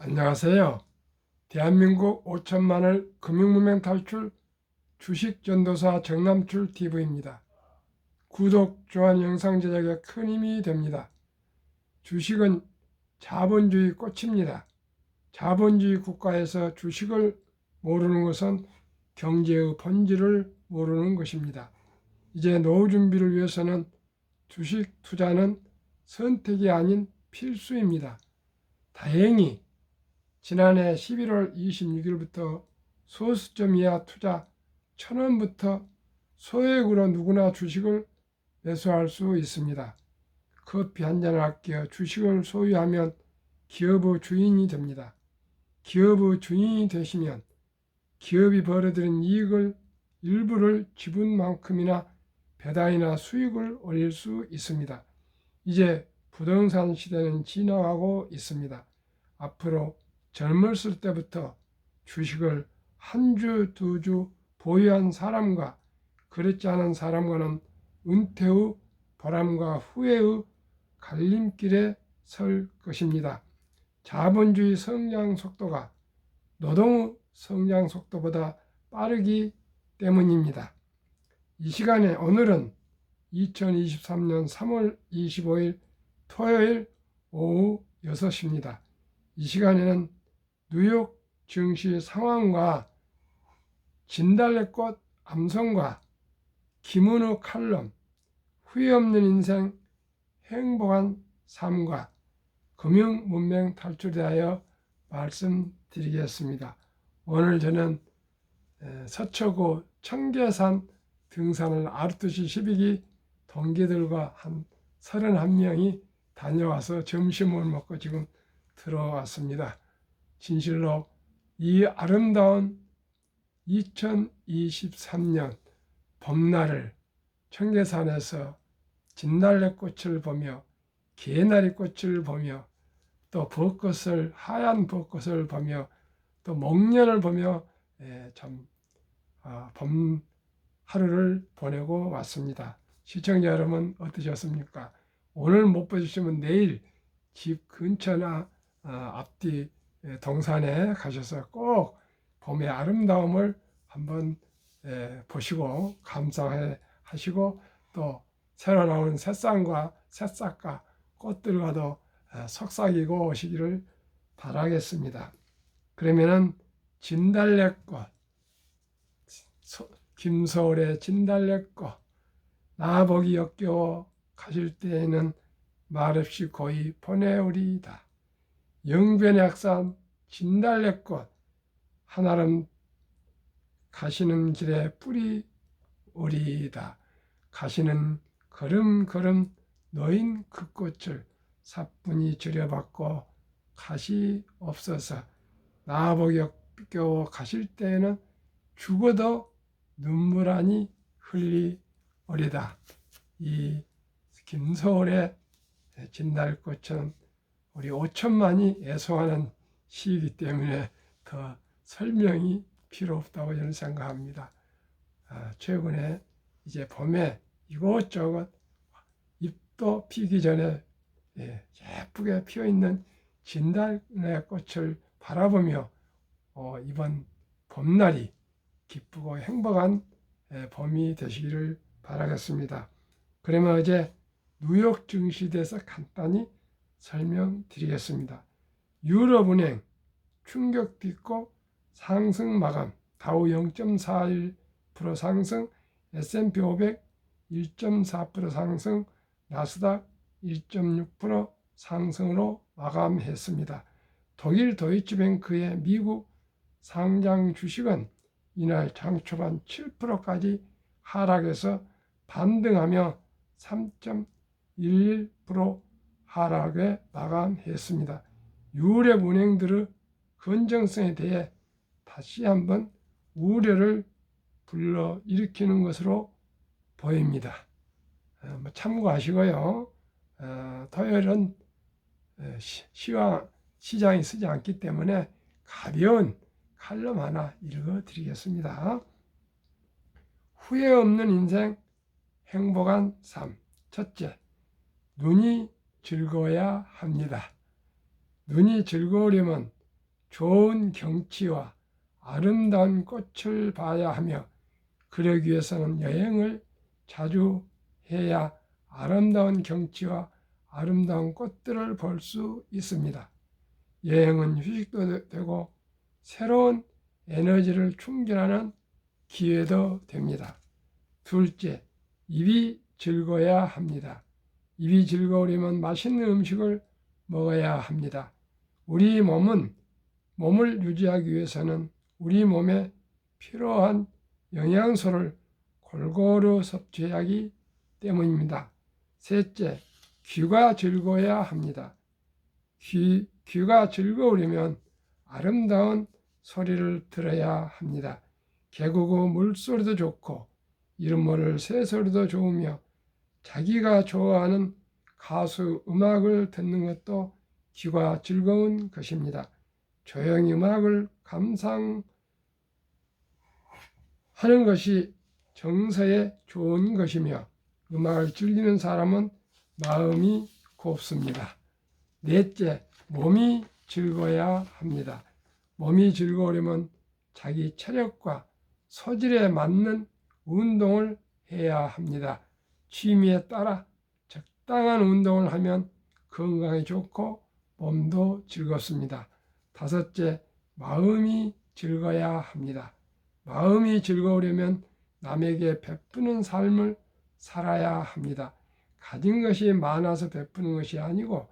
안녕하세요. 대한민국 5천만을 금융무명 탈출 주식전도사 정남출 TV입니다. 구독, 좋아요, 영상 제작에 큰 힘이 됩니다. 주식은 자본주의 꽃입니다. 자본주의 국가에서 주식을 모르는 것은 경제의 본질을 모르는 것입니다. 이제 노후 준비를 위해서는 주식 투자는 선택이 아닌 필수입니다. 다행히 지난해 11월 26일부터 소수점 이하 투자 1,000원부터 소액으로 누구나 주식을 매수할 수 있습니다. 커피 한 잔을 아껴 주식을 소유하면 기업의 주인이 됩니다. 기업의 주인이 되시면 기업이 벌어들인 이익을 일부를 지분만큼이나 배당이나 수익을 올릴 수 있습니다. 이제 부동산 시대는 지나가고 있습니다. 앞으로 젊었을 때부터 주식을 한 주, 두 주 보유한 사람과 그렇지 않은 사람과는 은퇴 후 보람과 후회의 갈림길에 설 것입니다. 자본주의 성장 속도가 노동의 성장 속도보다 빠르기 때문입니다. 이 시간에 오늘은 2023년 3월 25일 토요일 오후 6시입니다. 이 시간에는 뉴욕 증시 상황과 진달래꽃 암송과 김은우 칼럼, 후회 없는 인생, 행복한 삶과 금융 문명 탈출에 대하여 말씀드리겠습니다. 오늘 저는 서초구 청계산 등산을 아르투시 12기 동기들과 한 31명이 다녀와서 점심을 먹고 지금 들어왔습니다. 진실로 이 아름다운 2023년 봄날을 청계산에서 진달래꽃을 보며 개나리꽃을 보며 또 벚꽃을 하얀 벚꽃을 보며 또 목련을 보며 참 봄 하루를 보내고 왔습니다. 시청자 여러분 어떠셨습니까? 오늘 못 보시면 내일 집 근처나 앞뒤 동산에 가셔서 꼭 봄의 아름다움을 한번 보시고 감상하시고 또 새로 나온 새싹과 꽃들과도 속삭이고 오시기를 바라겠습니다. 그러면은 진달래꽃, 김서울의 진달래꽃, 나보기 역겨워 가실 때에는 말없이 고이 보내오리이다. 영변의 약산 진달래꽃 한아름 가시는 길에 뿌리 오리이다. 가시는 걸음걸음 놓인 그 꽃을 사뿐히 들여받고 가시 없어서 나보기 역겨워 가실 때에는 죽어도 눈물 아니 흘리오리다. 이 김서울의 진달꽃은 우리 5천만이 애송하는 시이기 때문에 더 설명이 필요 없다고 저는 생각합니다. 최근에 이제 봄에 이곳저곳 잎도 피기 전에 예쁘게 피어있는 진달래꽃을 바라보며 이번 봄날이 기쁘고 행복한 봄이 되시기를 바라겠습니다. 그러면 어제 뉴욕 증시에 대해서 간단히 설명드리겠습니다. 유럽은행 충격 딛고 상승 마감, 다우 0.41% 상승, S&P 500 1.4% 상승, 나스닥 1.6% 상승으로 마감했습니다. 독일 도이치뱅크의 미국 상장 주식은 이날 장 초반 7%까지 하락해서 반등하며 3.11% 하락에 마감했습니다. 유럽 은행들의 건전성에 대해 다시 한번 우려를 불러일으키는 것으로 보입니다. 참고하시고요. 토요일은 시장이 쓰지 않기 때문에 가벼운 칼럼 하나 읽어드리겠습니다. 후회 없는 인생, 행복한 삶. 첫째, 눈이 즐거워야 합니다. 눈이 즐거우려면 좋은 경치와 아름다운 꽃을 봐야 하며, 그러기 위해서는 여행을 자주 해야 아름다운 경치와 아름다운 꽃들을 볼 수 있습니다. 여행은 휴식도 되고 새로운 에너지를 충전하는 기회도 됩니다. 둘째, 입이 즐거워야 합니다. 입이 즐거우려면 맛있는 음식을 먹어야 합니다. 우리 몸을 유지하기 위해서는 우리 몸에 필요한 영양소를 골고루 섭취해야 하기 때문입니다. 셋째, 귀가 즐거워야 합니다. 귀가 즐거우려면 아름다운 소리를 들어야 합니다. 개구구 물소리도 좋고 이름 모를 새소리도 좋으며, 자기가 좋아하는 가수 음악을 듣는 것도 귀가 즐거운 것입니다. 조용히 음악을 감상하는 것이 정서에 좋은 것이며, 음악을 즐기는 사람은 마음이 곱습니다. 넷째, 몸이 즐거워야 합니다. 몸이 즐거우려면 자기 체력과 소질에 맞는 운동을 해야 합니다. 취미에 따라 적당한 운동을 하면 건강에 좋고 몸도 즐겁습니다. 다섯째, 마음이 즐거워야 합니다. 마음이 즐거우려면 남에게 베푸는 삶을 살아야 합니다. 가진 것이 많아서 베푸는 것이 아니고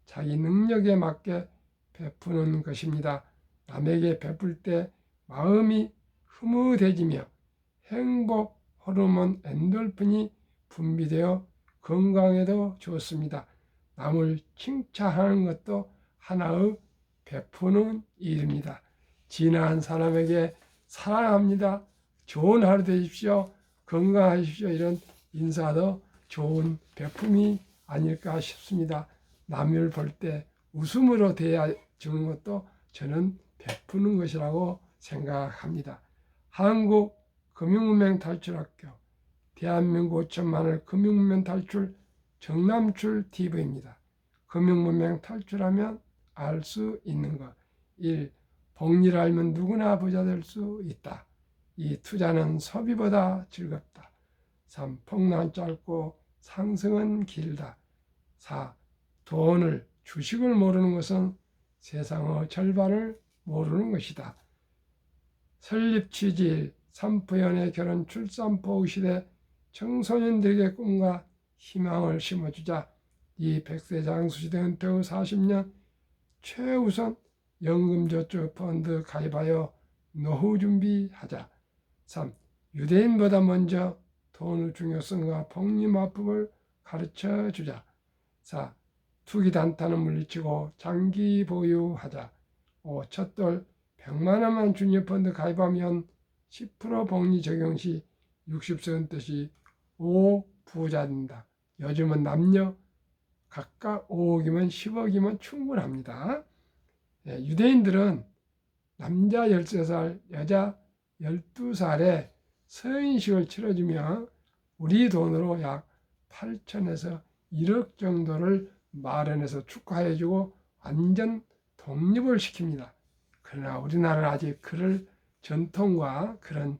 자기 능력에 맞게 베푸는 것입니다. 남에게 베풀 때 마음이 흐뭇해지며 행복 호르몬 엔돌핀이 분비되어 건강에도 좋습니다. 남을 칭찬하는 것도 하나의 베푸는 일입니다. 지나간 사람에게 사랑합니다, 좋은 하루 되십시오, 건강하십시오, 이런 인사도 좋은 베품이 아닐까 싶습니다. 남을 볼 때 웃음으로 대해주는 것도 저는 베푸는 것이라고 생각합니다. 한국금융문맹 탈출학교, 대한민국 5천만을 금융문맹 탈출 정남출 TV입니다. 금융문맹 탈출하면 알 수 있는 것. 1. 복리를 알면 누구나 부자 될 수 있다. 2. 투자는 소비보다 즐겁다. 3. 폭락은 짧고 상승은 길다. 4. 돈을, 주식을 모르는 것은 세상의 절반을 모르는 것이다. 설립 취지 3부연의 결혼 출산포 시대 청소년들에게 꿈과 희망을 심어주자. 이 100세 장수시대 은퇴 후 40년 최우선 연금저축펀드 가입하여 노후 준비하자. 3. 유대인보다 먼저 돈의 중요성과 복리마법을 가르쳐 주자. 4. 투기 단타는 물리치고 장기 보유하자. 5. 첫돌 100만 원만 주니어펀드 가입하면 10% 복리 적용 시 60세 은퇴 시 5 부자 된다. 요즘은 남녀 각각 5억이면 10억이면 충분합니다. 유대인들은 남자 13살, 여자 12살에 서인식을 치러주며 우리 돈으로 약 8천에서 1억 정도를 마련해서 축하해주고 완전 독립을 시킵니다. 그러나 우리나라는 아직 그럴 전통과 그런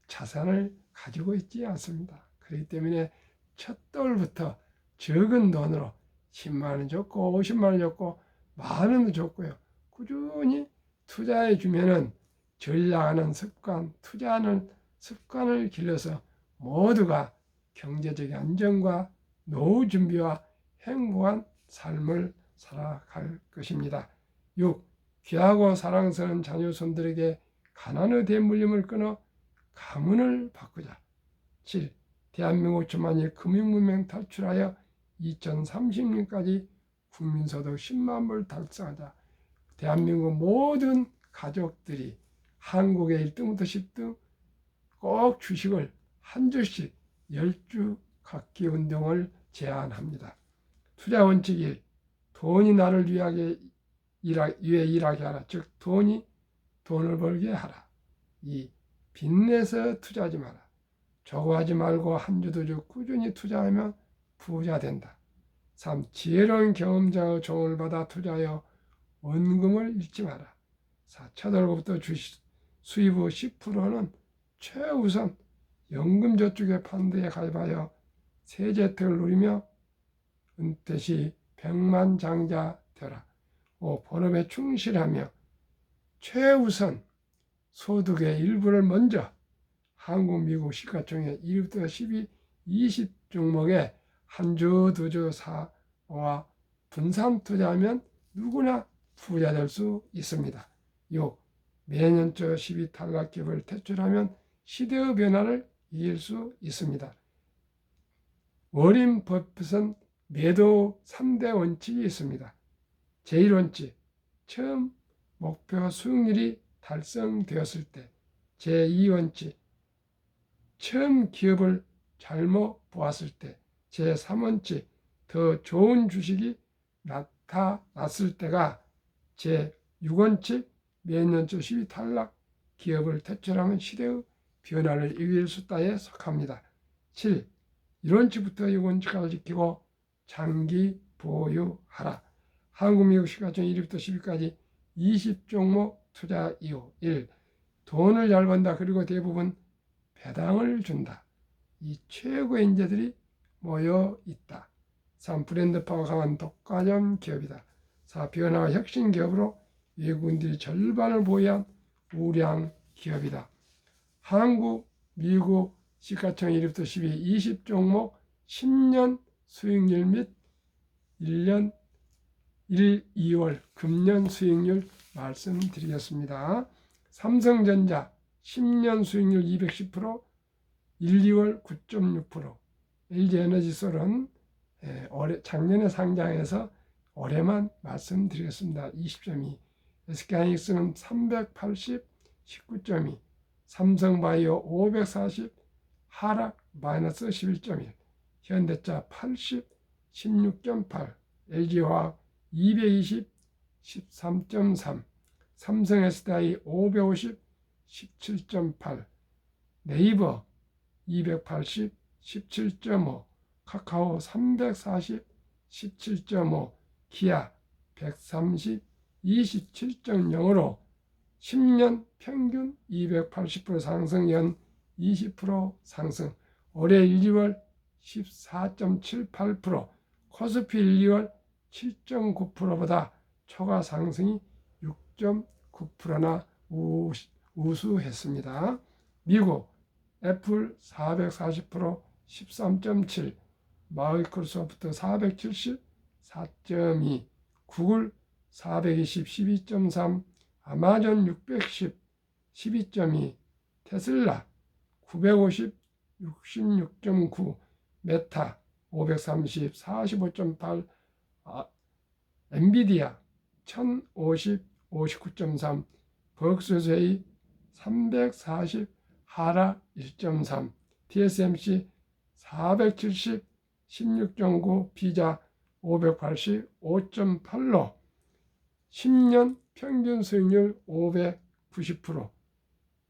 자산을 가지고 있지 않습니다. 그렇기 때문에 첫 돌부터 적은 돈으로 10만 원 줬고 50만 원 줬고 만 원도 줬고요. 꾸준히 투자해 주면은 전략하는 습관, 투자하는 습관을 길러서 모두가 경제적 안정과 노후 준비와 행복한 삶을 살아갈 것입니다. 6. 귀하고 사랑스러운 자녀손들에게 가난의 대물림을 끊어 가문을 바꾸자. 7. 대한민국 5천만이 금융문맹 탈출하여 2030년까지 국민소득 10만 불 달성하자. 대한민국 모든 가족들이 한국의 1등부터 10등 꼭 주식을 한 주씩 10주 갖기 운동을 제안합니다. 투자 원칙 1. 돈이 나를 위해 일하게 하라. 즉 돈이 돈을 벌게 하라. 2. 빚내서 투자하지 마라. 조고하지 말고 한 주도 주 꾸준히 투자하면 부자 된다. 3. 지혜로운 경험자의 조언을 받아 투자하여 원금을 잃지 마라. 첫 월급부터 수입 후 10%는 최우선 연금저축의 펀드에 가입하여 세제 혜택을 누리며 은퇴 시 백만장자 되라. 5. 본업에 충실하며 최우선 소득의 일부를 먼저 한국, 미국 시가총액 1위부터 12, 20 종목에 한 주, 두 주, 4와 분산 투자하면 누구나 부자 될 수 있습니다. 6. 매년 저 12 탈락 기업을 퇴출하면 시대의 변화를 이길 수 있습니다. 워렌 버핏은 매도 3대 원칙이 있습니다. 제1원칙, 처음 목표 수익률이 달성되었을 때. 제2원칙, 처음 기업을 잘못 보았을 때. 제3원칙, 더 좋은 주식이 나타났을 때가. 제6원칙, 매년 저 12 탈락 기업을 퇴출하면 시대의 변화를 이길 수 있다에 속합니다. 7. 1원칙부터 6원칙까지 지키고 장기 보유하라. 한국, 미국 시가총액 1위부터 10위까지 20종목 투자 이유. 1. 돈을 잘 번다. 그리고 대부분 배당을 준다. 이 최고의 인재들이 모여 있다. 3. 브랜드 파워 강한 독과점 기업이다. 4. 변화와 혁신 기업으로 외국인들이 절반을 보유한 우량 기업이다. 한국, 미국 시가총액 1위부터 10위 20종목 10년 수익률 및 1년 1, 2월 금년 수익률 말씀드리겠습니다. 삼성전자 10년 수익률 210%, 1, 2월 9.6%, LG에너지솔은 작년에 상장해서 올해만 말씀드리겠습니다. 20.2, SK하이닉스는 380, 19.2, 삼성바이오 540, 하락 마이너스 11.1, 현대차 80, 16.8, LG화학 220, 13.3, 삼성 SDI 550, 17.8, 네이버 280, 17.5, 카카오 340, 17.5, 기아 130, 27.0으로 10년 평균 280% 상승, 연 20% 상승. 올해 1, 2월 14.78%, 코스피 1, 2월 7.9%보다 초과 상승이 6.9%나 우수했습니다. 미국 애플 440%, 13.7, 마이크로소프트 470, 4.2, 구글 420, 12.3, 아마존 610, 12.2, 테슬라 950, 66.9, 메타 530, 45.8, 엔비디아 1050, 59.3, 버크셔세이 340, 하락 1.3, TSMC 470, 16.9, 비자 580, 5.8로 10년 평균 수익률 590%,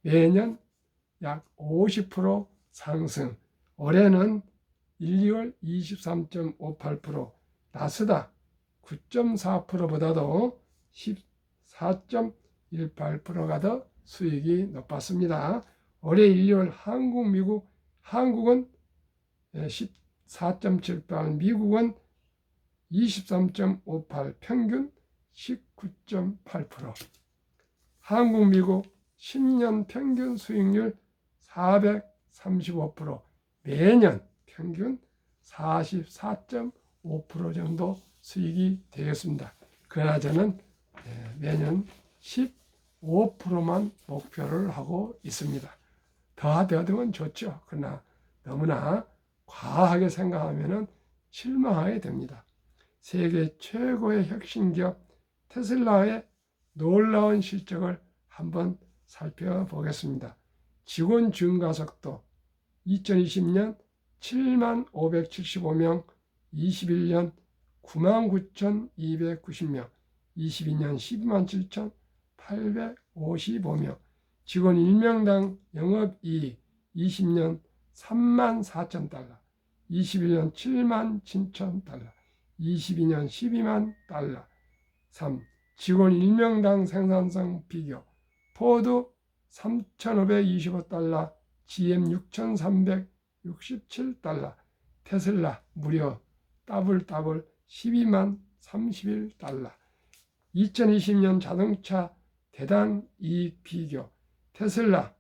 매년 약 50% 상승. 올해는 1, 2월 23.58%, 나스닥 9.4%보다도 14.18%가 더 수익이 높았습니다. 올해 1, 2월 한국, 미국, 한국은 14.78, 미국은 23.58, 평균 19.8%. 한국, 미국 10년 평균 수익률 435%, 매년 평균 44.5% 정도 수익이 되겠습니다. 그러나 저는 매년 15%만 목표를 하고 있습니다. 더 되면 좋죠. 그러나 너무나 과하게 생각하면 실망하게 됩니다. 세계 최고의 혁신기업 테슬라의 놀라운 실적을 한번 살펴보겠습니다. 직원 증가속도 2020년 7575명, 21년 99,290명, 22년 127,855명, 직원 1명당 영업이익 20년 34,000달러, 21년 77,000달러, 22년 12만 달러. 3. 직원 1명당 생산성 비교. 포드 3,525달러, GM 6,367달러, 테슬라 무려 더블 12만 31달러. 2020년 자동차 대당 이익 비교. 테슬라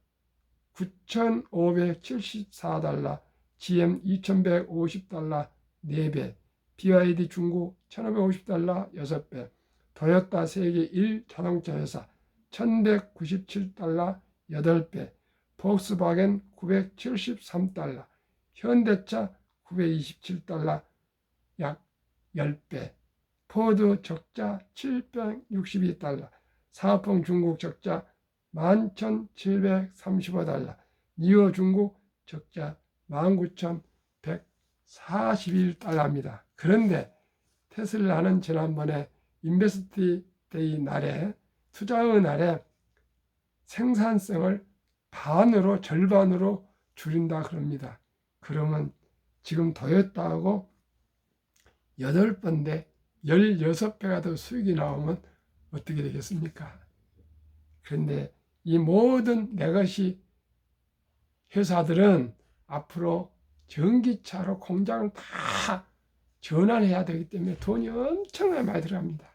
9,574달러, GM 2,150달러 4배, BYD 중국 1,550달러 6배, 토요타 세계 1 자동차 회사 1,197달러 8배, 폭스바겐 973달러, 현대차 927달러 약 10배, 포드 적자 762달러, 사업펑 중국 적자 11,735달러, 니오 중국 적자 19,141달러입니다. 그런데 테슬라는 지난번에 인베스트 데이 날에, 투자의 날에 생산성을 절반으로 줄인다 그럽니다. 그러면 지금 토요타하고 8번대 16배가 더 수익이 나오면 어떻게 되겠습니까? 그런데 이 모든 레거시 회사들은 앞으로 전기차로 공장을 다 전환해야 되기 때문에 돈이 엄청나게 많이 들어갑니다.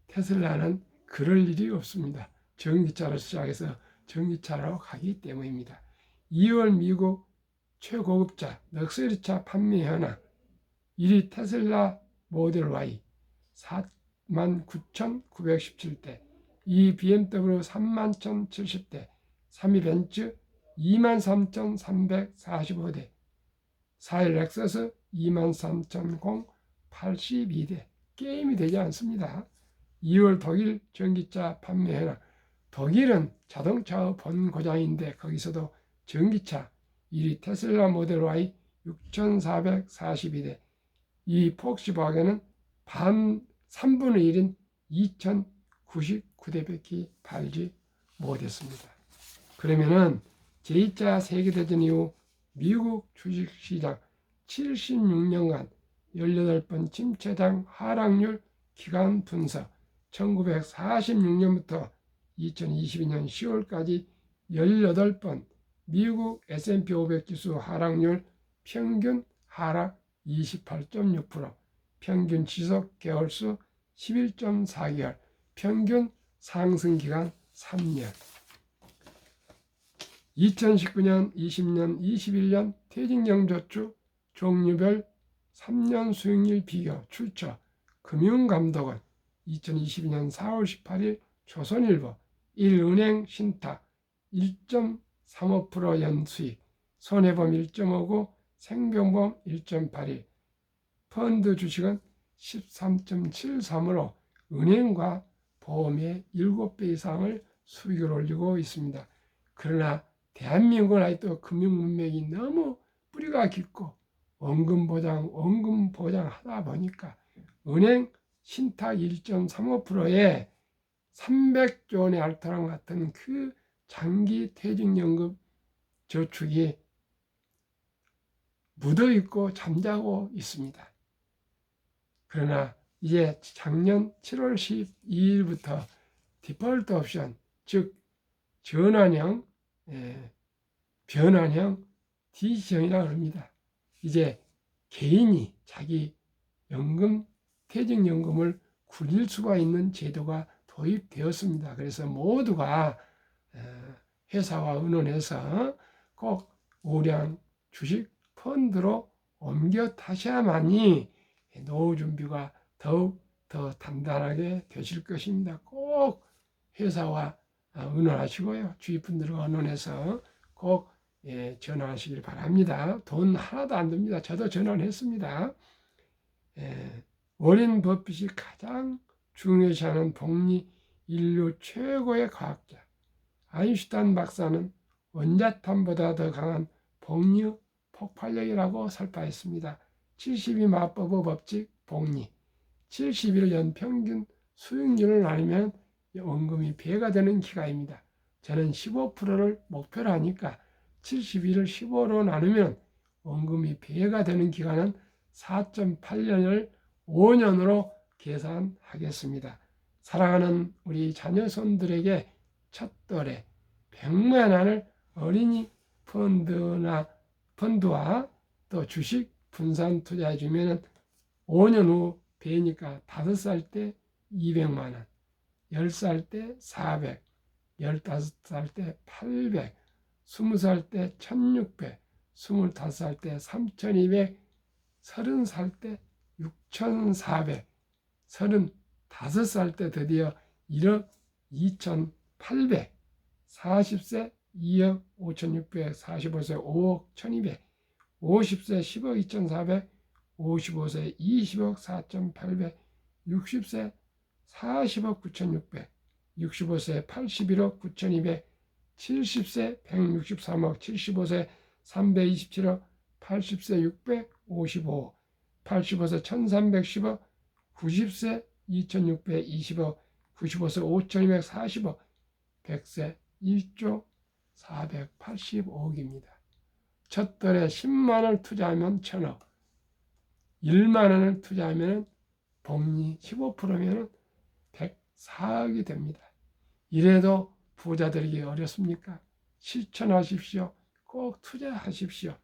테슬라는 그럴 일이 없습니다. 전기차로 시작해서 전기차로 가기 때문입니다. 2월 미국 최고급차 럭셔리차 판매 현황 1위 테슬라 모델 Y 49,917대, 2위 BMW 31,070대, 3위 벤츠 23,345대, 4위 렉서스 23,082대. 게임이 되지 않습니다. 2월 독일 전기차 판매 현황. 독일은 자동차의 본고장인데 거기서도 전기차 1위 테슬라 모델 Y 6,442대, 2위 폭스바겐은 3분의 1인 2,099대밖에 팔지 못했습니다. 그러면은 제2차 세계대전 이후 미국 주식시장 76년간 18번 침체장 하락률 기간 분석. 1946년부터 2022년 10월까지 18번 미국 S&P 500 지수 하락률 평균 하락 28.6%, 평균 지속 개월수 11.4개월, 평균 상승 기간 3년. 2019년, 20년, 21년 퇴직연저축 종류별 3년 수익률 비교 출처 금융감독원 2022년 4월 18일 조선일보 1은행 신탁 1.35% 연수익, 손해보험 1.59, 생명보험 1.81, 펀드 주식은 13.73으로 은행과 보험의 7배 이상을 수익을 올리고 있습니다. 그러나 대한민국은 아직도 금융문맥이 너무 뿌리가 깊고 원금보장 하다 보니까 은행 신탁 1.35%에 300조 원의 알토란 같은 그 장기 퇴직연금 저축이 묻어있고 잠자고 있습니다. 그러나 이제 작년 7월 12일부터 디폴트 옵션, 즉 변환형 DC형이라고 합니다. 이제 개인이 자기 퇴직연금을 굴릴 수가 있는 제도가 도입되었습니다. 그래서 모두가 회사와 의논해서 꼭 우량 주식 펀드로 옮겨 타셔야만이 노후 준비가 더욱 더 단단하게 되실 것입니다. 꼭 회사와 의논하시고요. 주위 분들과 의논해서 꼭 전환하시길 바랍니다. 돈 하나도 안 듭니다. 저도 전환했습니다. 워렌 버핏이 가장 중요시하는 복리 인류 최고의 과학자 아인슈타인 박사는 원자탄보다 더 강한 복리 폭발력이라고 설파했습니다. 72 마법의 법칙 복리 70일 연평균 수익률을 나누면 원금이 배가 되는 기간입니다. 저는 15%를 목표로 하니까 71을 15로 나누면 원금이 배가 되는 기간은 4.8년을 5년으로 계산하겠습니다. 사랑하는 우리 자녀손들에게 첫돌에 100만 원을 어린이 펀드와 또 주식 분산 투자해 주면 5년 후 배니까 5살 때 200만 원, 10살 때 400, 15살 때 800, 20살 때 1600, 25살 때 3200, 30살 때 6400, 35살 때 드디어 1억 2800, 40세 2억 5600, 45세 5억 1200, 50세 10억 2400, 55세 20억 4800, 60세 40억 9600, 65세 81억 9200, 70세 163억, 75세 327억, 80세 655억, 85세 1310억, 90세 2620억, 95세 5240억, 100세 1조 485억입니다. 첫 달에 10만 원을 투자하면 1000억, 1만 원을 투자하면 복리 15%면 104억이 됩니다. 이래도 부자 되기 어렵습니까? 실천하십시오. 꼭 투자하십시오.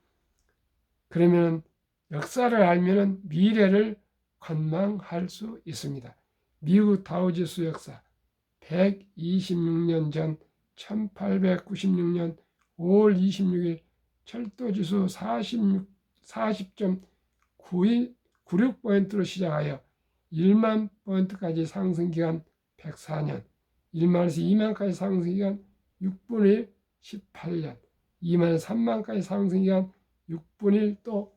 그러면 역사를 알면 미래를 관망할 수 있습니다. 미국 다우지수 역사 126년 전 1896년 5월 26일 철도지수 40.96포인트로 시작하여 1만 포인트까지 상승기간 104년, 1만에서 2만까지 상승기간 6분의 1, 18년, 2만에서 3만까지 상승기간 6분의 1, 또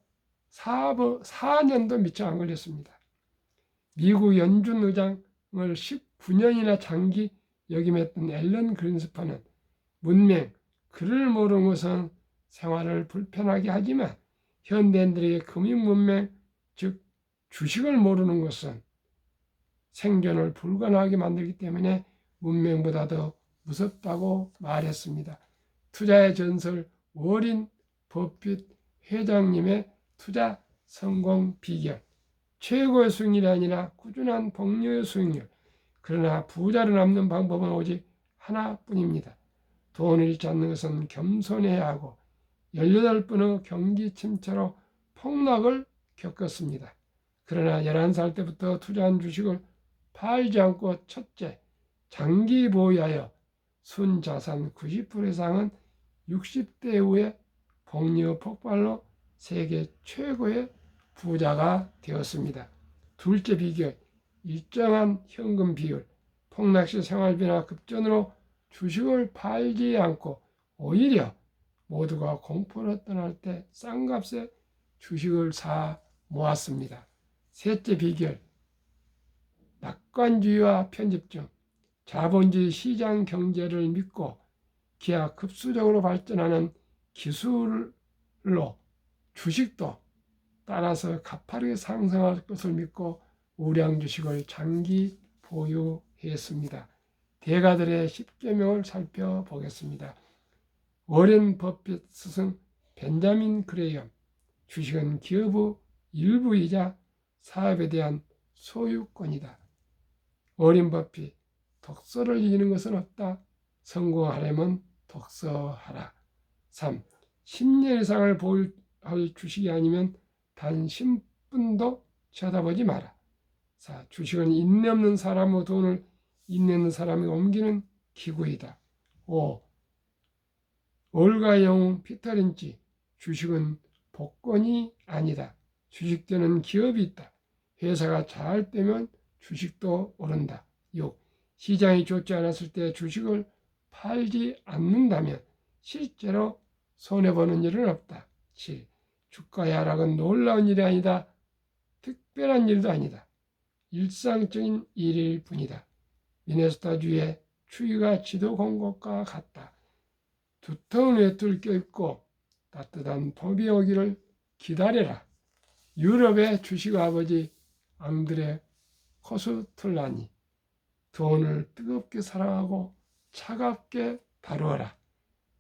4년도 미처 안 걸렸습니다. 미국 연준 의장을 19년이나 장기 역임했던 앨런 그린스판은 문맹, 글을 모르는 것은 생활을 불편하게 하지만 현대인들에게 금융 문맹, 즉 주식을 모르는 것은 생존을 불가능하게 만들기 때문에 문맹보다 더 무섭다고 말했습니다. 투자의 전설 워린 버핏 회장님의 투자 성공 비결, 최고의 수익률이 아니라 꾸준한 복리의 수익률. 그러나 부자로 남는 방법은 오직 하나뿐입니다. 돈을 잃지 않는 것은 겸손해야 하고 18번의 경기 침체로 폭락을 겪었습니다. 그러나 11살 때부터 투자한 주식을 팔지 않고 첫째, 장기 보유하여 순자산 90% 이상은 60대 이후에 복리의 폭발로 세계 최고의 부자가 되었습니다. 둘째 비결, 일정한 현금 비율. 폭락시 생활비나 급전으로 주식을 팔지 않고 오히려 모두가 공포로 떠날 때 싼 값에 주식을 사 모았습니다. 셋째 비결, 낙관주의와 편집증. 자본주의 시장 경제를 믿고 기하급수적으로 발전하는 기술로 주식도 따라서 가파르게 상승할 것을 믿고 우량 주식을 장기 보유했습니다. 대가들의 10계명을 살펴보겠습니다. 워렌 버핏 스승 벤자민 그레이엄. 주식은 기업의 일부이자 사업에 대한 소유권이다. 워렌 버핏, 독서를 이기는 것은 없다. 성공하려면 독서하라. 3. 10년 이상을 보유할 주식이 아니면 단 10분도 쳐다보지 마라. 4. 주식은 인내 없는 사람의 돈을 인내 있는 사람이 옮기는 기구이다. 5. 올가의 영웅 피터 린치. 주식은 복권이 아니다. 주식되는 기업이 있다. 회사가 잘 되면 주식도 오른다. 6. 시장이 좋지 않았을 때 주식을 팔지 않는다면 실제로 손해보는 일은 없다. 7. 주가의 하락은 놀라운 일이 아니다. 특별한 일도 아니다. 일상적인 일일 뿐이다. 미네소타주의 추위가 지도 공고과 같다. 두터운 외투를 껴입고 따뜻한 봄이 오기를 기다려라. 유럽의 주식 아버지 앙드레 코스툴라니. 돈을 뜨겁게 사랑하고 차갑게 다루어라.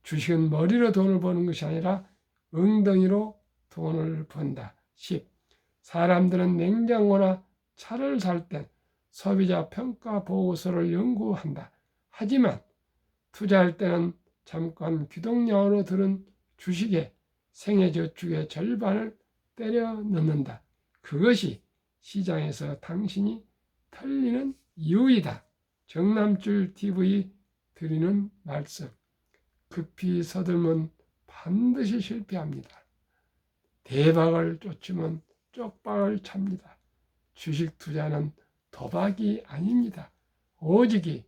주식은 머리로 돈을 버는 것이 아니라 엉덩이로 돈을 번다. 10. 사람들은 냉장고나 차를 살 땐 소비자 평가 보고서를 연구한다. 하지만 투자할 때는 잠깐 귀동냥으로 들은 주식에 생애저축의 절반을 때려 넣는다. 그것이 시장에서 당신이 털리는 이유이다. 정남줄 TV 드리는 말씀. 급히 서들면 반드시 실패합니다. 대박을 쫓으면 쪽박을 찹니다. 주식 투자는 도박이 아닙니다. 오직이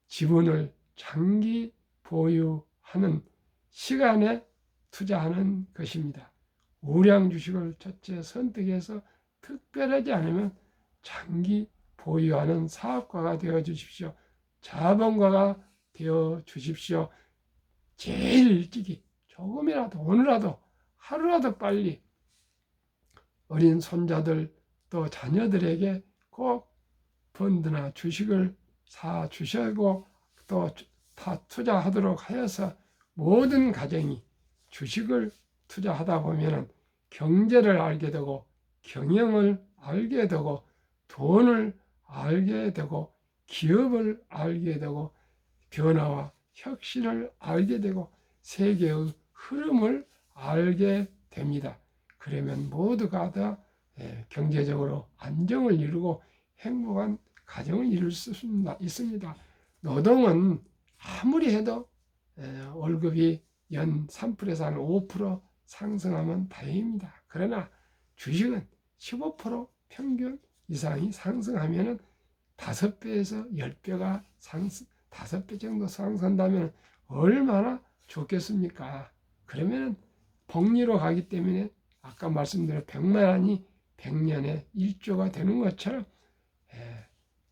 지분을 장기 보유하는 시간에 투자하는 것입니다. 우량 주식을 첫째 선택해서 특별하지 않으면 장기 보유하는 사업가가 되어 주십시오. 자본가가 되어 주십시오. 제일 일찍이 조금이라도 오늘라도 하루라도 빨리 어린 손자들 또 자녀들에게 꼭 펀드나 주식을 사 주시고 또 다 투자하도록 하여서 모든 가정이 주식을 투자하다 보면 경제를 알게 되고 경영을 알게 되고 돈을 알게 되고 기업을 알게 되고 변화와 혁신을 알게 되고 세계의 흐름을 알게 됩니다. 그러면 모두가 다 경제적으로 안정을 이루고 행복한 가정을 이룰 수 있습니다. 노동은 아무리 해도 월급이 연 3%에서 한 5% 상승하면 다행입니다. 그러나 주식은 15% 평균 이상이 상승하면 5배에서 10배가 5배 정도 상승한다면 얼마나 좋겠습니까? 그러면 복리로 가기 때문에 아까 말씀드린 100만 원이 100년에 1조가 되는 것처럼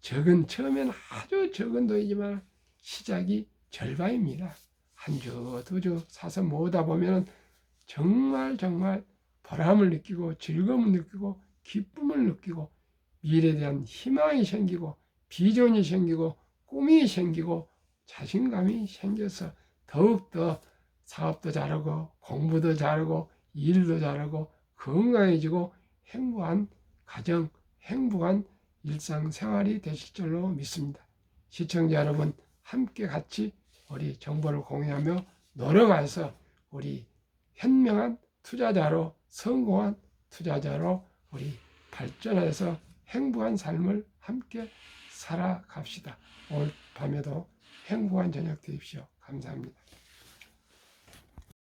적은 처음에는 아주 적은 돈이지만 시작이 절반입니다. 한 주, 두 주 사서 모으다 보면 정말 보람을 느끼고 즐거움을 느끼고 기쁨을 느끼고 미래에 대한 희망이 생기고 비전이 생기고 꿈이 생기고 자신감이 생겨서 더욱더 사업도 잘하고 공부도 잘하고 일도 잘하고 건강해지고 행복한 가정, 행복한 일상생활이 되실 줄로 믿습니다. 시청자 여러분 함께 같이 우리 정보를 공유하며 노력해서 우리 현명한 투자자로 성공한 투자자로 우리 발전해서 행복한 삶을 함께 살아갑시다. 오늘 밤에도 행복한 저녁 되십시오. 감사합니다.